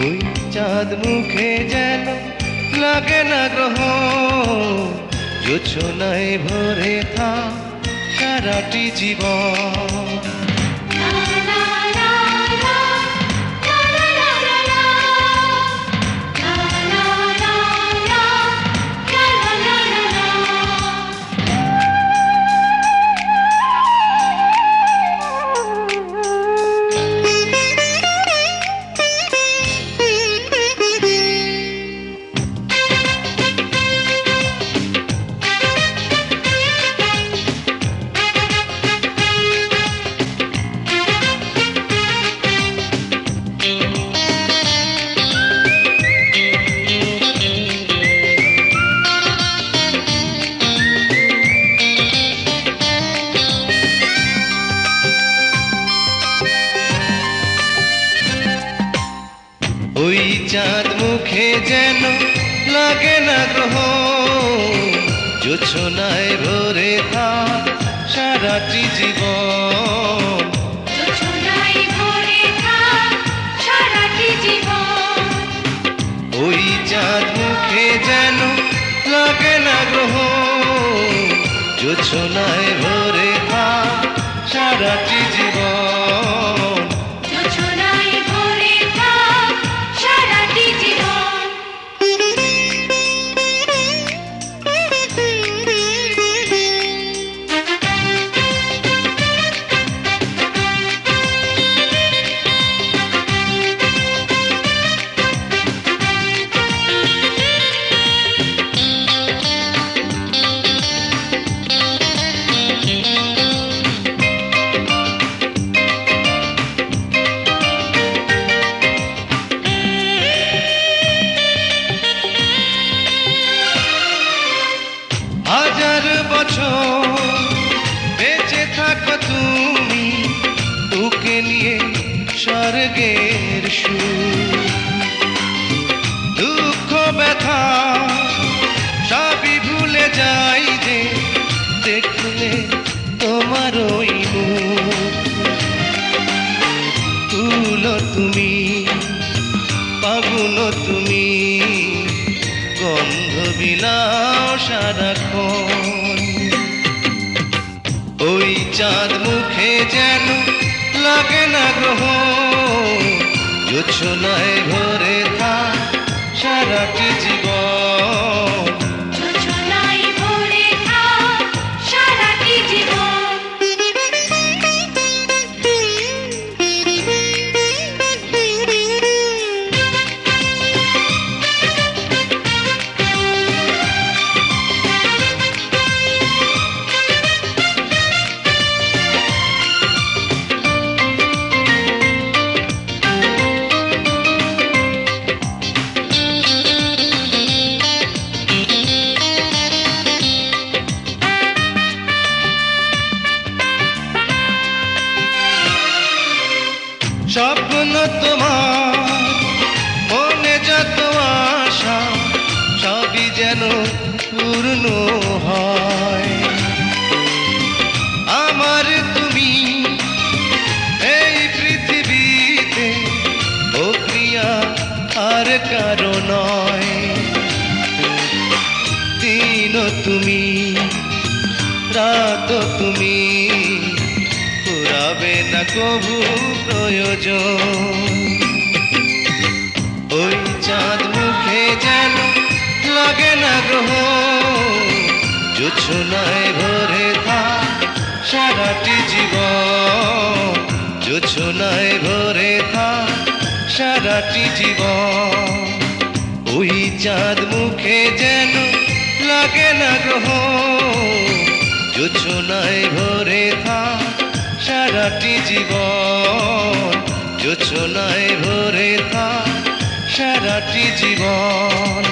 ওই চাঁদ মুখে যেন লাগে না গ্রহ, জোছনায় ভরে থাক সারাটি জীবন। ওই চাঁদ মুখে যেন লাগে না গ্রহ, জোছনায় ভরে থাক সারাটি জীবন। ওই চাঁদ মুখে যেন লাগে না গ্রহ, জোছনায় ভরে থাক সারাটি জীবন। হাজার বছর বেঁচে থাকো তুমি, তোকে নিয়ে স্বর্গের সুর। দুঃখ ব্যথা সবই ভুলে যাই যে দেখলে তোমার ওই মুখ। তুলো তুমি, পাগুলো তুমি, গন্ধ বিলাও সারাক্ষণ। ওই চাঁদ মুখে যেন লাগে না গ্রহ, জোছনায় ভরে থাক সারাটি জীবন। স্বপ্ন তোমার মনে যত আশা, সবই যেন পূর্ণ হয়। আমার তুমি এই পৃথিবীতে, ও প্রিয়া আর কারো নয়। দিন তুমি, রাত তুমি, ফুরাবে না কবু প্রয়োজন। ওই চাঁদ মুখে যেন লাগে না গ্রহ, জোছনায় ভরে থাক সারাটি জীবন। জোছনায় ভরে থাক সারাটি জীবন। ওই চাঁদ মুখে যেন লাগে না গ্রহ, জোছনায় ভরে থাক সারাটি জীবন। জোছনায় ভরে থাক সারাটি জীবন।